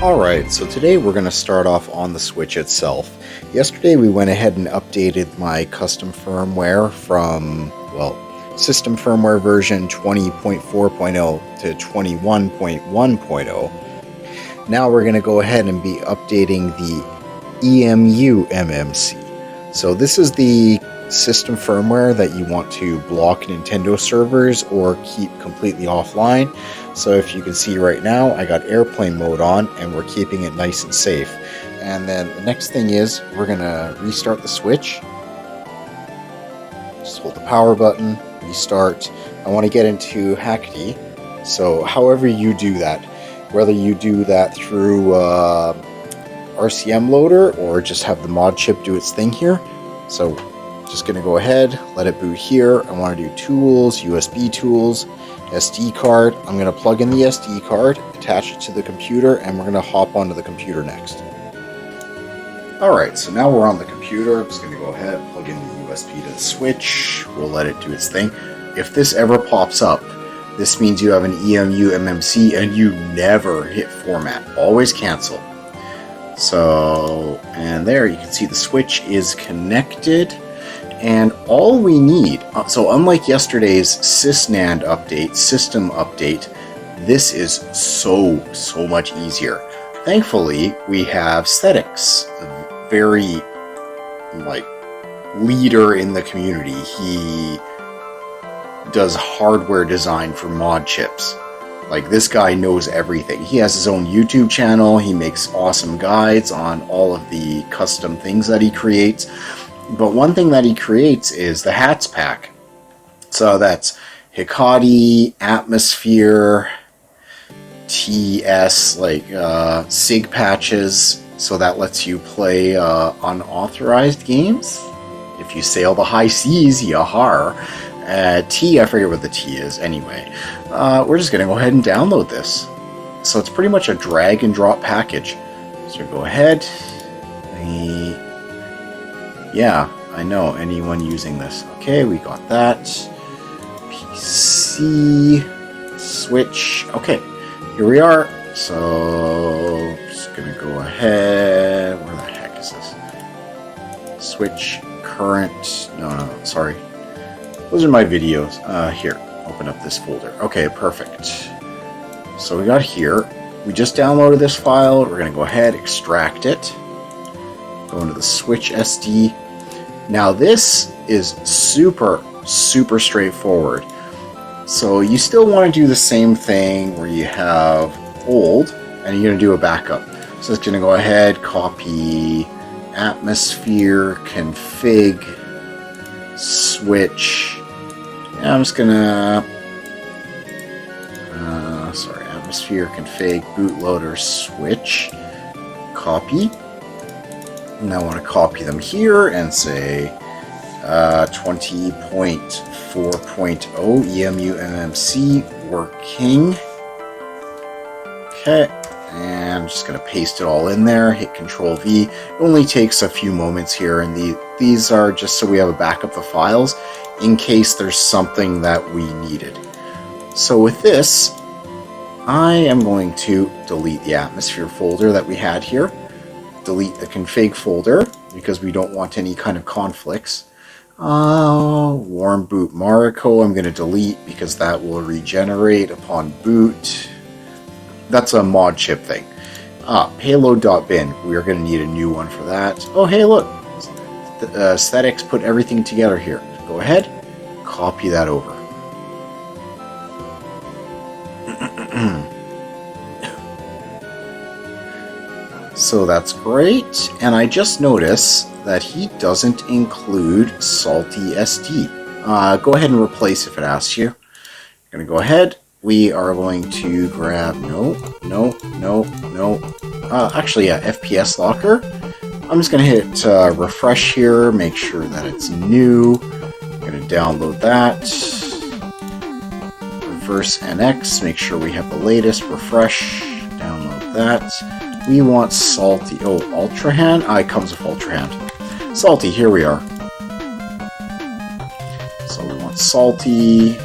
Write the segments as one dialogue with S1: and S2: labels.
S1: Alright, so today we're going to start off on the Switch itself. Yesterday we went ahead and updated my custom firmware from, well, system firmware version 20.4.0 to 21.1.0. Now we're going to go ahead and be updating the emuMMC. So this is the system firmware that you want to block Nintendo servers or keep completely offline. So if you can see right now, I got airplane mode on and we're keeping it nice and safe. And then the next thing is we're gonna restart the Switch. Just hold the power button, restart. I want to get into Hekete. So however you do that, whether you do that through RCM loader or just have the mod chip do its thing here. So just gonna go ahead, let it boot here. I want to do tools, USB tools, SD card. I'm going to plug in the SD card, attach it to the computer, and we're going to hop onto the computer next. Alright, so now we're on the computer. I'm just going to go ahead, plug in the USB to the Switch. We'll let it do its thing. If this ever pops up, this means you have an emuMMC and you never hit format. Always cancel. So, and there you can see the Switch is connected. And all we need, so unlike yesterday's SYSNAND update, system update, this is so much easier. Thankfully, we have Aesthetics, a very, leader in the community. He does hardware design for mod chips. This guy knows everything. He has his own YouTube channel. He makes awesome guides on all of the custom things that he creates. But one thing that he creates is the hats pack. So that's Hekete, Atmosphere, TS, SIG patches. So that lets you play unauthorized games. If you sail the high seas, yahar. T, I forget what the T is anyway. We're just going to go ahead and download this. So it's pretty much a drag and drop package. So go ahead. Yeah, I know, anyone using this. Okay, we got that. PC, Switch. Okay, here we are. So, just gonna go ahead. Where the heck is this? Switch, current. No, sorry. Those are my videos. Here, open up this folder. Okay, perfect. So we got here. We just downloaded this file. We're gonna go ahead, extract it. Go into the Switch SD. Now this is super straightforward. So you still want to do the same thing where you have old and you're going to do a backup. So it's going to go ahead, copy atmosphere, config, Switch. And I'm just going to, atmosphere, config, bootloader, Switch, copy. And I want to copy them here and say 20.4.0 emuMMC working. Okay, and I'm just going to paste it all in there, hit Control V. It only takes a few moments here, and these are just so we have a backup of the files in case there's something that we needed. So with this, I am going to delete the atmosphere folder that we had here. Delete the config folder because we don't want any kind of conflicts. Warm boot Mariko I'm going to delete because that will regenerate upon boot. That's a mod chip thing. Payload.bin. We are going to need a new one for that. Oh, hey, look. The Aesthetics put everything together here. Go ahead. Copy that over. So that's great, and I just noticed that he doesn't include Salty SD. Go ahead and replace if it asks you. You're going to go ahead. We are going to grab, actually, yeah, FPS Locker. I'm just going to hit refresh here, make sure that it's new. I'm going to download that. Reverse NX, make sure we have the latest. Refresh, download that. We want Salty. Oh, Ultra Hand? It comes with Ultra Hand. Salty, here we are. So we want Salty.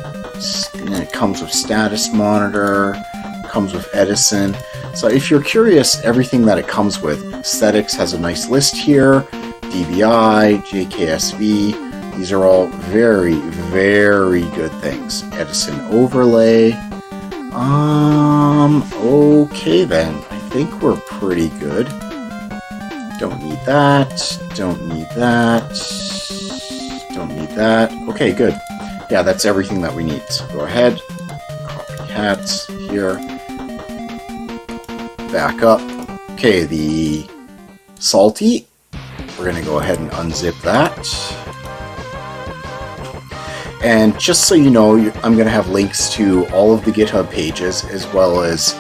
S1: And it comes with Status Monitor. Comes with Edison. So if you're curious, everything that it comes with, aesthetics has a nice list here, DBI, JKSV, these are all very, very good things. Edison overlay. Okay then, I think we're pretty good. Don't need that, don't need that, don't need that. Okay, good. Yeah, that's everything that we need. So go ahead, copy hats here, back up. Okay, the salty, we're gonna go ahead and unzip that. And just so you know, I'm going to have links to all of the GitHub pages as well as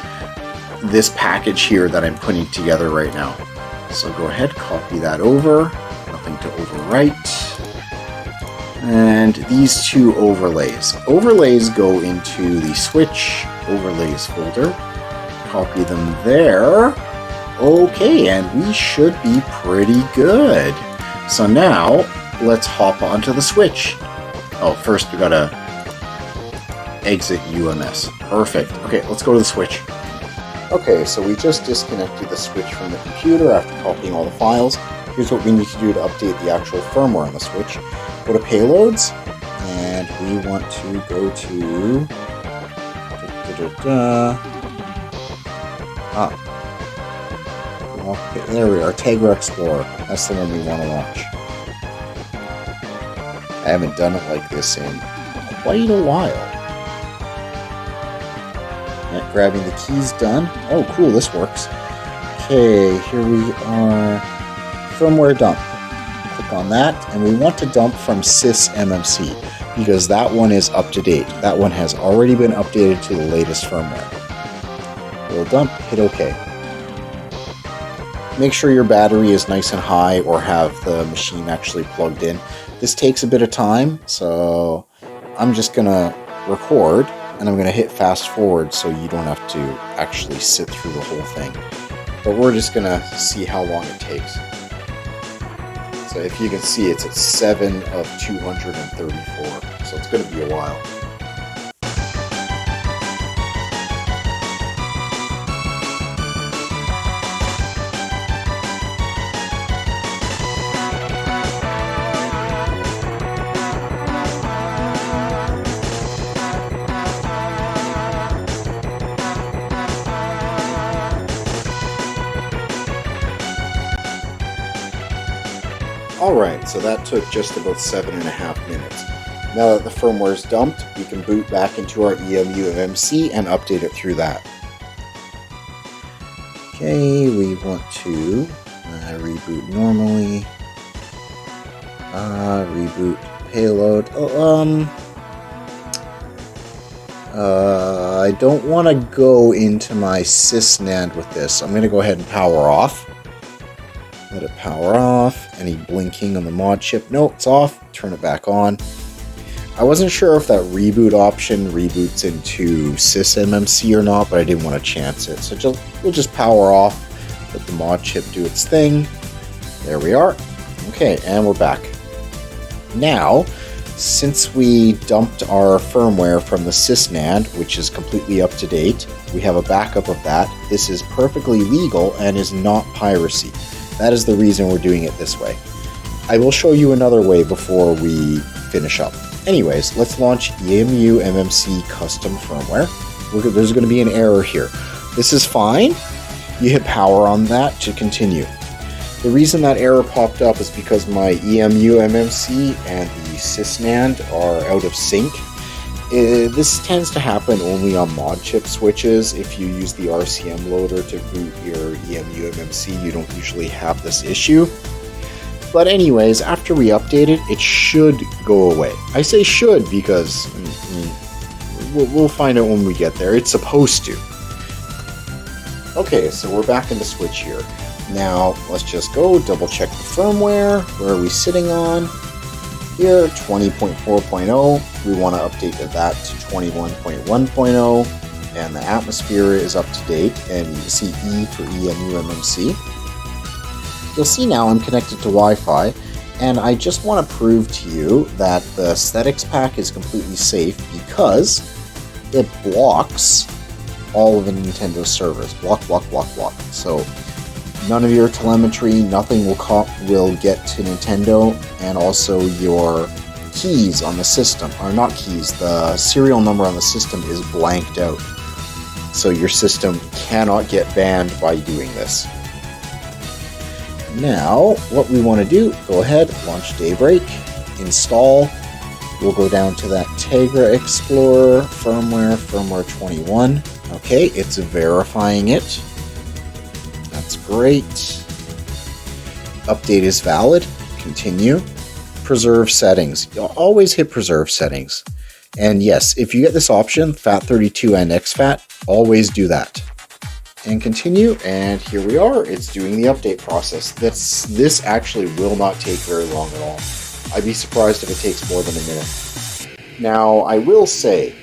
S1: this package here that I'm putting together right now. So go ahead, copy that over, nothing to overwrite. And these two overlays. Overlays go into the switch overlays folder. Copy them there. Okay, and we should be pretty good. So now, let's hop onto the switch. Oh, first we gotta exit UMS. Perfect. Okay, let's go to the switch. Okay, so we just disconnected the switch from the computer after copying all the files. Here's what we need to do to update the actual firmware on the switch. Go to payloads, and we want to go to... Okay, there we are, Tegra Explorer. That's the one we want to launch. I haven't done it like this in quite a while. Yeah, grabbing the keys done. Oh, cool, this works. Okay, here we are. Firmware dump. Click on that, and we want to dump from SYSNAND because that one is up to date. That one has already been updated to the latest firmware. We'll dump, hit OK. Make sure your battery is nice and high or have the machine actually plugged in. This takes a bit of time, so I'm just going to record, and I'm going to hit fast forward so you don't have to actually sit through the whole thing. But we're just going to see how long it takes. So if you can see, it's at 7 of 234, so it's going to be a while. Alright, so that took just about 7.5 minutes. Now that the firmware is dumped, we can boot back into our emuMMC and update it through that. Okay, we want to reboot normally. Reboot payload. I don't want to go into my SYSNAND with this. I'm going to go ahead and power off. Let it power off. Any blinking on the mod chip? No, it's off. Turn it back on. I wasn't sure if that reboot option reboots into SysMMC or not, but I didn't want to chance it. So we'll just power off, let the mod chip do its thing. There we are. Okay, and we're back. Now, since we dumped our firmware from the SYSNAND, which is completely up to date, we have a backup of that. This is perfectly legal and is not piracy. That is the reason we're doing it this way. I will show you another way before we finish up. Anyways, let's launch emuMMC custom firmware. There's going to be an error here. This is fine. You hit power on that to continue. The reason that error popped up is because my emuMMC and the SYSNAND are out of sync. This tends to happen only on mod chip switches. If you use the RCM loader to boot your emuMMC, you don't usually have this issue. But anyways, after we update it, it should go away. I say should because we'll find out when we get there. It's supposed to. Okay, so we're back in the switch here. Now, let's just go double check the firmware. Where are we sitting on? Here, 20.4.0. We want to update that to 21.1.0. And the atmosphere is up to date. And you can see E for emuMMC. You'll see now I'm connected to Wi-Fi. And I just want to prove to you that the aesthetics pack is completely safe because it blocks all of the Nintendo servers. Block, block, block, block. So none of your telemetry, nothing will get to Nintendo, and also your keys on the system, or not keys, the serial number on the system is blanked out. So your system cannot get banned by doing this. Now, what we want to do, go ahead, launch Daybreak, install. We'll go down to that Tegra Explorer, firmware 21. Okay, it's verifying it. That's great. Update is valid. Continue. Preserve settings. You'll always hit preserve settings. And yes, if you get this option, FAT32 and exFAT, always do that. And continue, and here we are. It's doing the update process. This actually will not take very long at all. I'd be surprised if it takes more than a minute. Now, I will say,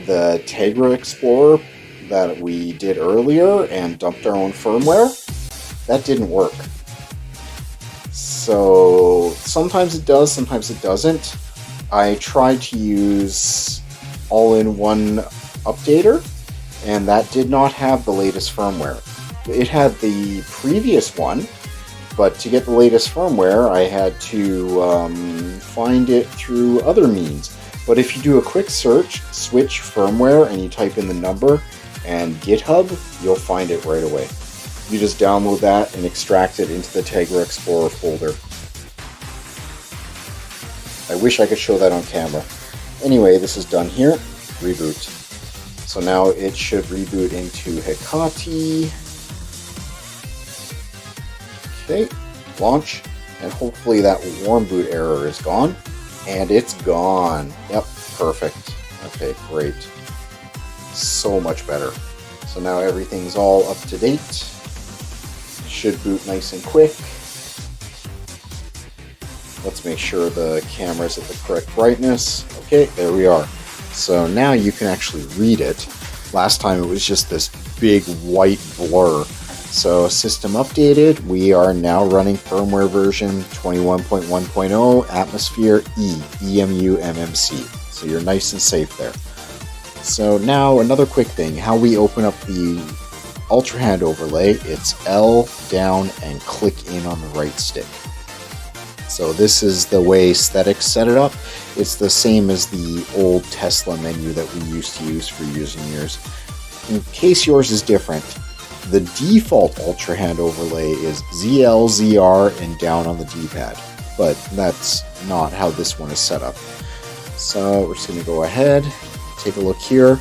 S1: the Tegra Explorer that we did earlier and dumped our own firmware, that didn't work. So sometimes it does, sometimes it doesn't. I tried to use all-in-one updater, and that did not have the latest firmware. It had the previous one, but to get the latest firmware, I had to find it through other means. But if you do a quick search, switch firmware, and you type in the number and GitHub, you'll find it right away. You just download that and extract it into the Tegra Explorer folder. I wish I could show that on camera. Anyway, this is done here. Reboot. So now it should reboot into Hekete. Okay, launch, and hopefully that warm boot error is gone. And it's gone. Yep, perfect. Okay, great. So much better. So now everything's all up to date. Should boot nice and quick. Let's make sure the camera's at the correct brightness. Okay, there we are. So now you can actually read it. Last time it was just this big white blur. So system updated. We are now running firmware version 21.1.0 Atmosphere E, emuMMC. So you're nice and safe there. So now another quick thing, how we open up the Ultra Hand overlay, it's L down and click in on the right stick. So this is the way Aesthetics set it up. It's the same as the old Tesla menu that we used to use for years and years. In case yours is different, the default Ultra Hand overlay is ZL, ZR, and down on the D-pad. But that's not how this one is set up. So we're just going to go ahead, take a look here,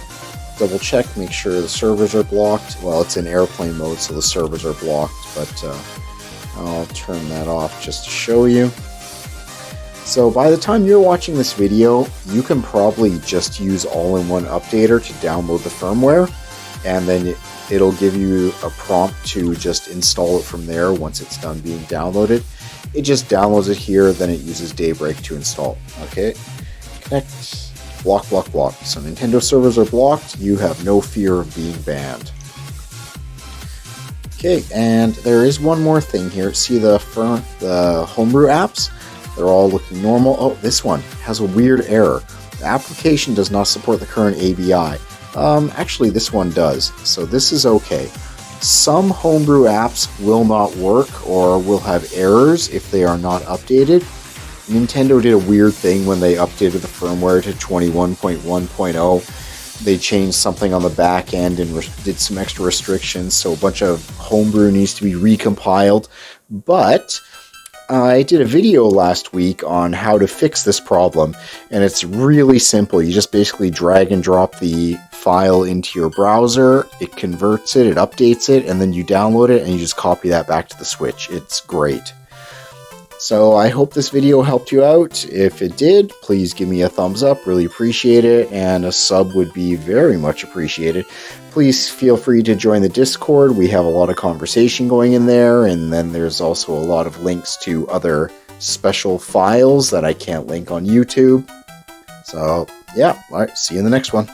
S1: double check, make sure the servers are blocked. Well, it's in airplane mode, so the servers are blocked, but I'll turn that off just to show you. So by the time you're watching this video, you can probably just use all-in-one updater to download the firmware, and then it'll give you a prompt to just install it from there once it's done being downloaded. It just downloads it here, then it uses Daybreak to install. Okay, connect, block, block, block. So Nintendo servers are blocked, you have no fear of being banned. Okay, and there is one more thing here. See the homebrew apps? They're all looking normal. Oh, this one has a weird error. The application does not support the current ABI. Actually, this one does, so this is okay. Some homebrew apps will not work or will have errors if they are not updated. Nintendo did a weird thing when they updated the firmware to 21.1.0. They changed something on the back end and did some extra restrictions, so a bunch of homebrew needs to be recompiled. But I did a video last week on how to fix this problem, and it's really simple. You just basically drag and drop the file into your browser, it converts it, it updates it, and then you download it and you just copy that back to the Switch. It's great. So I hope this video helped you out. If it did, please give me a thumbs up, really appreciate it, and a sub would be very much appreciated. Please feel free to join the Discord. We have a lot of conversation going in there, and then there's also a lot of links to other special files that I can't link on YouTube. So yeah, all right, see you in the next one.